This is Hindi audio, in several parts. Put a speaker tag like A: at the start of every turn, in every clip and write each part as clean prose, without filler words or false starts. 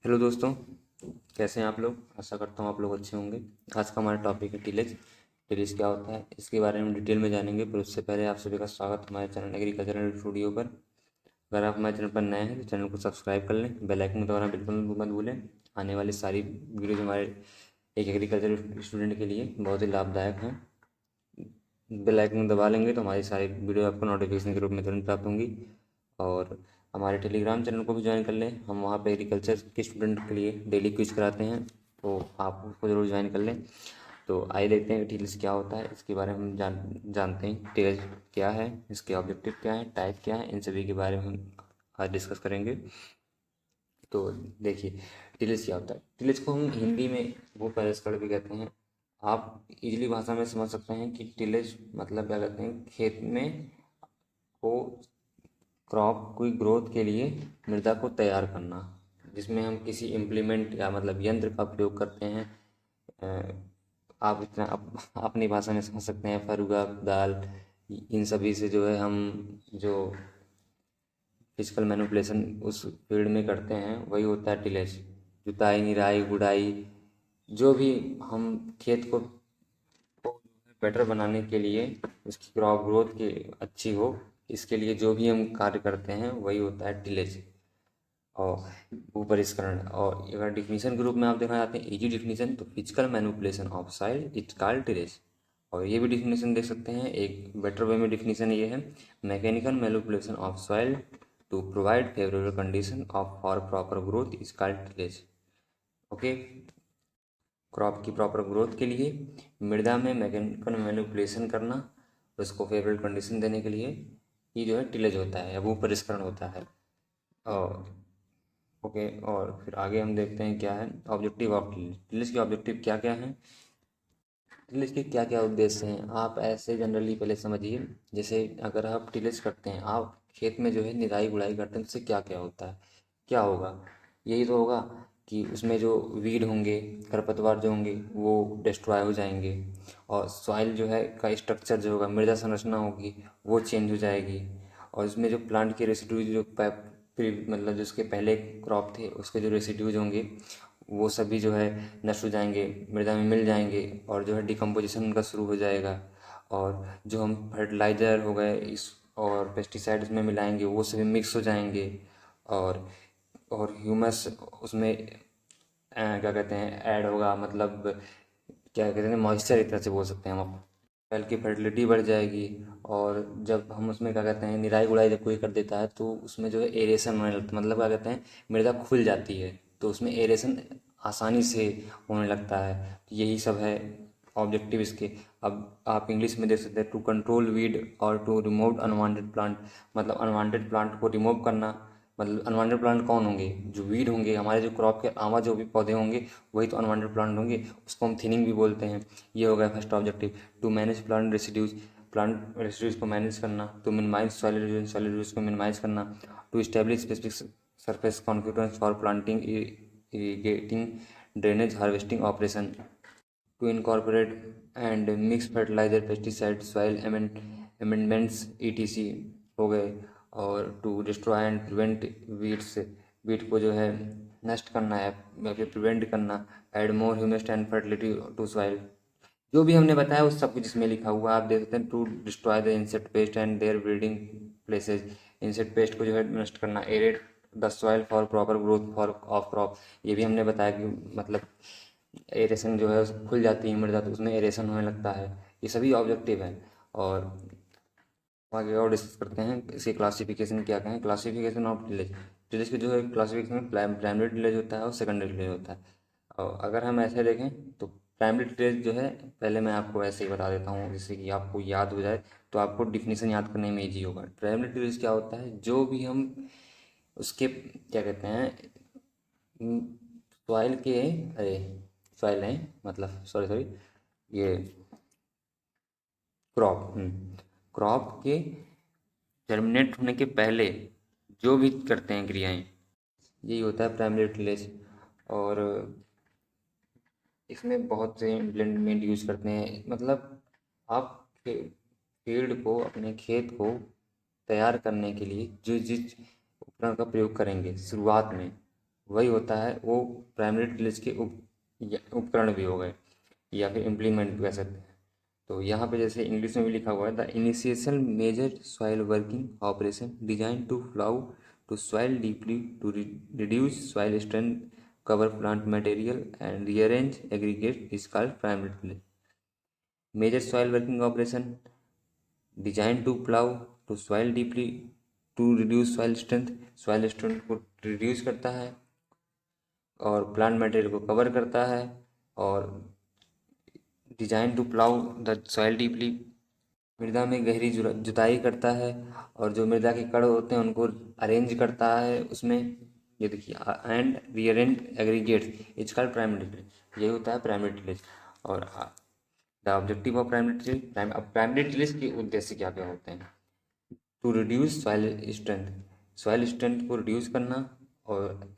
A: हेलो दोस्तों, कैसे हैं आप लोग। आशा करता हूँ आप लोग अच्छे होंगे। आज का हमारा टॉपिक है टिलेज। टिलेज क्या होता है इसके बारे में डिटेल में जानेंगे, पर उससे पहले आप सभी का स्वागत हमारे चैनल एग्रीकल्चरल स्टूडियो पर। अगर आप हमारे चैनल पर नए हैं तो चैनल को सब्सक्राइब कर लें, बेल आइकन दबाना बिल्कुल मत भूलें। आने वाली सारी वीडियोज हमारे एक एग्रीकल्चर स्टूडेंट के लिए बहुत ही लाभदायक हैं। बेल आइकन दबा लेंगे तो हमारी सारी वीडियो आपको नोटिफिकेशन के रूप में तुरंत प्राप्त होंगी। और हमारे टेलीग्राम चैनल को भी ज्वाइन कर लें, हम वहाँ पे एग्रीकल्चर के स्टूडेंट के लिए डेली क्विज कराते हैं, तो आप उसको ज़रूर ज्वाइन कर लें। तो आइए देखते हैं कि टीएलएस क्या होता है, इसके बारे में हम जानते हैं। टीएलएस क्या है, इसके ऑब्जेक्टिव क्या है, टाइप क्या है, इन सभी के बारे में हम आज डिस्कस करेंगे। तो देखिए, टिलेज क्या होता है। टिलेज को हम हिंदी में वो पैरास्कड़ भी कहते हैं। आप इजली भाषा में समझ सकते हैं कि टिलेज मतलब क्या कहते हैं, खेत में को क्रॉप की ग्रोथ के लिए मृदा को तैयार करना, जिसमें हम किसी इम्प्लीमेंट या मतलब यंत्र का प्रयोग करते हैं। अ, आप इतना अपनी भाषा में समझ सकते हैं, फरुगा, कुदाल, इन सभी से जो है हम जो फिजिकल मैनिपुलेशन उस फील्ड में करते हैं वही होता है टिलेज। जुताई, निराई, गुड़ाई, जो भी हम खेत को बेटर बनाने के लिए, उसकी क्रॉप ग्रोथ की अच्छी हो, इसके लिए जो भी हम कार्य करते हैं वही होता है टिलेज और भूपरिष्करण। और अगर डिफिनीशन के रूप में आप देखना चाहते हैं इजी डिफिनीशन, तो physical manipulation of soil it's called tillage. और ये भी डिफिनीशन देख सकते हैं, एक बेटर वे में डिफिनीशन ये है, mechanical manipulation of soil to provide favourable condition of for proper growth is called tillage. Okay, crop की प्रॉपर ग्रोथ के लिए मृदा में मैकेनिकल मैनिपुलेशन करना, उसको फेवरेबल कंडीशन देने के लिए ये जो है टिलेज होता है या भूपरिष्करण होता है। और ओके, और फिर आगे हम देखते हैं क्या है ऑब्जेक्टिव ऑफ टिलेज। टिलेज के ऑब्जेक्टिव क्या क्या हैं, टिलेज के क्या क्या उद्देश्य हैं, आप ऐसे जनरली पहले समझिए। जैसे अगर आप टिलेज करते हैं, आप खेत में जो है निराई गुड़ाई करते हैं, उससे क्या क्या होता है, क्या होगा। यही तो होगा कि उसमें जो वीड होंगे, खरपतवार जो होंगे वो डिस्ट्रॉय हो जाएंगे, और सॉइल जो है का स्ट्रक्चर जो होगा, मृदा संरचना होगी वो चेंज हो जाएगी। और इसमें जो प्लांट के रेसिड्यूज जो मतलब जो उसके पहले क्रॉप थे उसके जो रेसिड्यूज होंगे वो सभी जो है नष्ट हो जाएंगे, मृदा में मिल जाएंगे, और जो है डिकम्पोजिशन उनका शुरू हो जाएगा। और जो हम फर्टिलाइज़र हो गए इस और पेस्टिसाइड उसमें मिलाएंगे वो सभी मिक्स हो जाएंगे। और ह्यूमस उसमें क्या कहते हैं ऐड होगा, मतलब क्या कहते हैं मॉइस्चर, एक तरह से बोल सकते हैं हम। सॉइल की फर्टिलिटी बढ़ जाएगी। और जब हम उसमें क्या कहते हैं निराई गुड़ाई जब कोई कर देता है तो उसमें जो है एरेशन होने लगता है, मतलब क्या कहते हैं मृदा खुल जाती है, तो उसमें एरेशन आसानी से होने लगता है। तो यही सब है ऑब्जेक्टिव इसके। अब आप इंग्लिश में देख सकते हैं टू कंट्रोल वीड और टू रिमूव अनवांटेड प्लांट, मतलब अनवांटेड प्लांट को रिमूव करना। मतलब अनवांटेड प्लांट कौन होंगे, जो वीड होंगे, हमारे जो क्रॉप के आवा जो भी पौधे होंगे वही तो अनवांटेड प्लांट होंगे, उसको हम थिनिंग भी बोलते हैं। ये हो गया first objective. To manage plant residues को मैनेज करना, टू मिनिमाइज सॉइल रेसिड्यूज को मिनिमाइज करना, to establish specific surface configuration for planting, irrigating, drainage, harvesting operation, to incorporate and mix fertiliser, pesticide, soil amendments etc हो गए। और to destroy and prevent weeds, weed को जो है नष्ट करना है या फिर प्रिवेंट करना। Add more humus and fertility to soil, जो भी हमने बताया उस सब कुछ इसमें लिखा हुआ है, आप देख सकते हैं। To destroy the insect pest and their breeding places, insect pest को जो है नष्ट करना। Aerate the soil for proper growth for of crop, ये भी हमने बताया कि मतलब एरेशन जो है खुल जाती है मृदा तो उसमें एरेशन होने लगता है। ये सभी ऑब्जेक्टिव हैं। और आगे और डिस्कस करते हैं इसकी क्लासिफिकेशन क्या कहें। क्लासिफिकेशन ऑफ टिलेज, टिलेज की जो है क्लासिफिकेशन प्राइमरी टिलेज होता है और सेकेंडरी टिलेज होता है। और अगर हम ऐसे देखें तो प्राइमरी टिलेज जो है, पहले मैं आपको ऐसे ही बता देता हूँ जिससे कि आपको याद हो जाए, तो आपको डिफिनीशन याद करने में ईजी होगा। प्राइमरी टिलेज क्या होता है, जो भी हम उसके क्या कहते हैं सॉइल के, अरे सॉइल नहीं मतलब सॉरी सॉरी, ये क्रॉप, क्रॉप के जर्मिनेट होने के पहले जो भी करते हैं क्रियाएं, यही होता है प्राइमरी टिलेज। और इसमें बहुत से इम्प्लीमेंट यूज करते हैं, मतलब आप फील्ड को, अपने खेत को तैयार करने के लिए जो जिस उपकरण का प्रयोग करेंगे शुरुआत में, वही होता है, वो प्राइमरी टिलेज के उपकरण भी हो गए या फिर इम्प्लीमेंट भी कह सकते हैं। तो यहाँ पे जैसे इंग्लिश में भी लिखा हुआ है, the initial major soil working operation design to plough to soil deeply to reduce soil strength cover plant material and rearrange aggregate is called primary tillage. Major soil working operation design to plough to soil deeply to reduce soil strength को रिड्यूस करता है और प्लांट मटेरियल को कवर करता है, और design to plough the soil deeply मृदा में गहरी जुताई करता है, और जो मृदा के कण होते हैं उनको अरेंज करता है उसमें। ये देखिए, and rearrange aggregates is called primary tillage, ये होता है प्राइमरी टिलेज। और the objective of primary tillage, primary tillage के उद्देश्य क्या क्या होते हैं? टू रिड्यूस सॉइल स्ट्रेंथ को रिड्यूस करना, और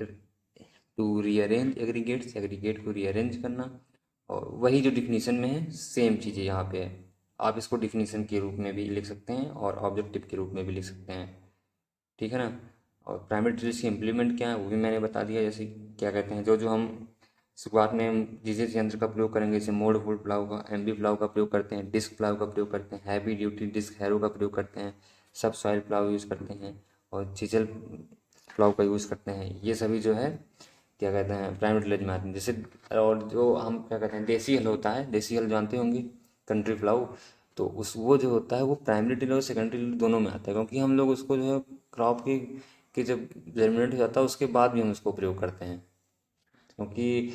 A: टू रीअरेंज एग्रीगेट को रीअरेंज करना। और वही जो डिफिनीशन में है सेम चीज़ें यहाँ पे है। आप इसको डिफिनीशन के रूप में भी लिख सकते हैं और ऑब्जेक्टिव के रूप में भी लिख सकते हैं, ठीक है ना। और प्राइमरी टिलेज के इम्प्लीमेंट क्या है वो भी मैंने बता दिया। जैसे क्या कहते हैं, जो जो हम शुरुआत में हम जिस जिस यंत्र का प्रयोग करेंगे, जैसे मोड फुल प्लाव का, एमबी प्लाव का प्रयोग करते हैं, डिस्क प्लाव का प्रयोग करते हैं, हैवी ड्यूटी डिस्क हैरो का प्रयोग करते हैं, सब सॉइल प्लाव यूज़ करते हैं, और चिजल प्लाव का यूज़ करते हैं। ये सभी जो है क्या कहते हैं प्राइमरी टिलेज में आते हैं। जैसे और जो हम क्या कहते हैं देसी हल होता है, देसी हल जानते होंगे, कंट्री प्लाव, तो उस वो जो होता है वो प्राइमरी टिलर और सेकेंडरी टिलर दोनों में आता है, क्योंकि हम लोग उसको जो है क्रॉप की जब जर्मिनेट हो जाता है उसके बाद भी हम उसको प्रयोग करते हैं, क्योंकि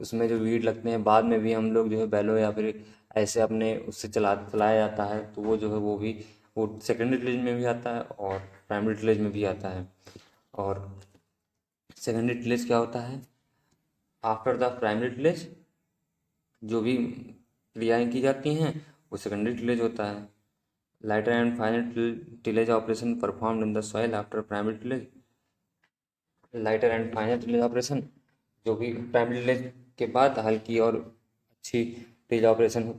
A: उसमें जो वीड लगते हैं बाद में भी हम लोग जो है बैलो या फिर ऐसे अपने उससे चलाया जाता है, तो वो जो है वो भी वो सेकेंडरी टिलेज में भी आता है और प्राइमरी टिलेज में भी आता है। और सेकेंडरी टिलेज क्या होता है? आफ्टर द प्राइमरी टिलेज जो भी क्रियाएं की जाती हैं वो सेकेंडरी टिलेज होता है। Lighter and final tillage operation performed in the soil after primary tillage. Lighter and final tillage operation जो भी प्राइमरी टिलेज के बाद हल्की और अच्छी टिलेज ऑपरेशन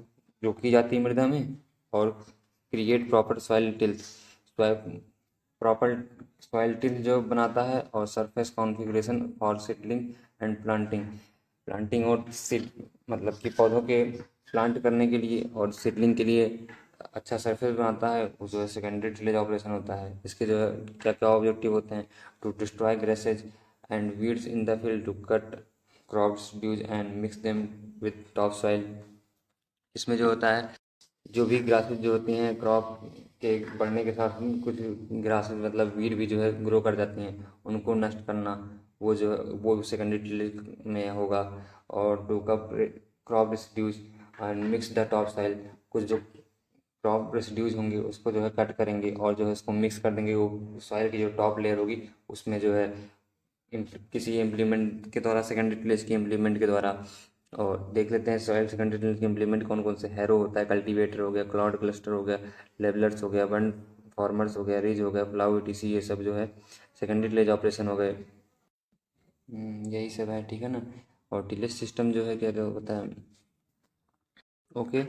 A: जो की जाती है मृदा में, और create proper soil tilths, proper soil tilth जो बनाता है, और surface configuration for seedling and planting और सीड मतलब कि पौधों के प्लांट करने के लिए और सीडलिंग के लिए अच्छा सरफेस बनाता है, वो जो है सेकेंडरी टिलेज ऑपरेशन होता है। इसके जो है क्या क्या ऑब्जेक्टिव होते हैं? To destroy grasses and weeds in the field, to cut crops dues and mix them with top soil. इसमें जो होता है जो भी ग्रासेस जो होती हैं क्रॉप के बढ़ने के साथ कुछ ग्रासेस मतलब वीड भी जो है ग्रो कर जाती हैं, उनको नष्ट करना, वो जो है वो सेकेंडरी टिलेज में होगा। और to cup crop residues and mix the top soil, कुछ जो क्रॉप रेसिड्यूज होंगे उसको जो है कट करेंगे और जो है उसको मिक्स कर देंगे, वो सॉइल की जो टॉप लेयर होगी उसमें जो है किसी इम्प्लीमेंट के द्वारा, सेकेंडरी टिलेज के इम्प्लीमेंट के द्वारा। और देख लेते हैं सॉइल सेकेंडरी टिलेज के इम्प्लीमेंट कौन कौन से। हैरो होता है, कल्टीवेटर हो गया, क्लॉड क्लस्टर हो गया, लेवलर्स हो गया, वन फॉर्मर्स हो गया, रिज हो गया, प्लाउ ईटीसी, ये सब जो है सेकेंडरी टिलेज ऑपरेशन हो गए। यही सब है, ठीक है ना। और टिलेज सिस्टम जो है क्या क्या होता है, ओके।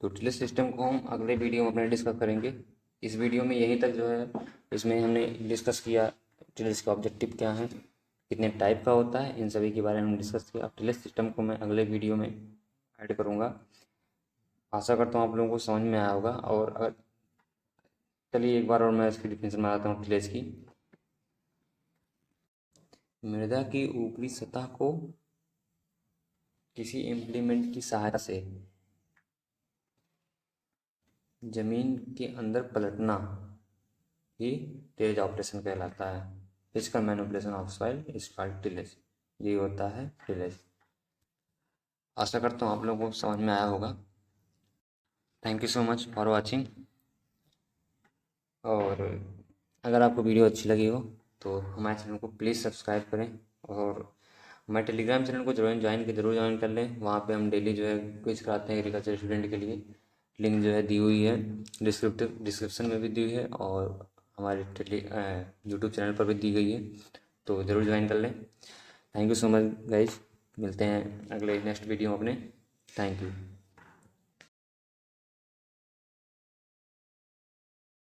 A: तो टिलेज सिस्टम को हम अगले वीडियो में अपने डिस्कस करेंगे। इस वीडियो में यहीं तक जो है इसमें हमने डिस्कस किया टिलेज का ऑब्जेक्टिव क्या है, कितने टाइप का होता है, इन सभी के बारे में डिस्कस किया। अब टिलेज सिस्टम को मैं अगले वीडियो में ऐड करूँगा। आशा करता हूँ आप लोगों को समझ में आया होगा। और अगर चलिए एक बार और मैं इसकी डिफिनेशन बनाता हूँ टिलेज की। मृदा की ऊपरी सतह को किसी इम्प्लीमेंट की सहायता से जमीन के अंदर पलटना ही टिलेज ऑपरेशन कहलाता है। Physical manipulation of soil is called tillage. ये होता है टिलेज। आशा करता हूँ आप लोगों को समझ में आया होगा। Thank you so much for watching. और अगर आपको वीडियो अच्छी लगी हो तो हमारे चैनल को प्लीज़ सब्सक्राइब करें, और हमारे टेलीग्राम चैनल को जरूर ज्वाइन कर लें। वहाँ पे हम डेली जो है क्विज कराते हैं एग्रीकल्चर स्टूडेंट के लिए। लिंक जो है दी हुई है, डिस्क्रिप्शन में भी दी है, और हमारे यूट्यूब चैनल पर भी दी गई है, तो ज़रूर ज्वाइन कर लें। Thank you so much guys. मिलते हैं अगले नेक्स्ट वीडियो में अपने। Thank you.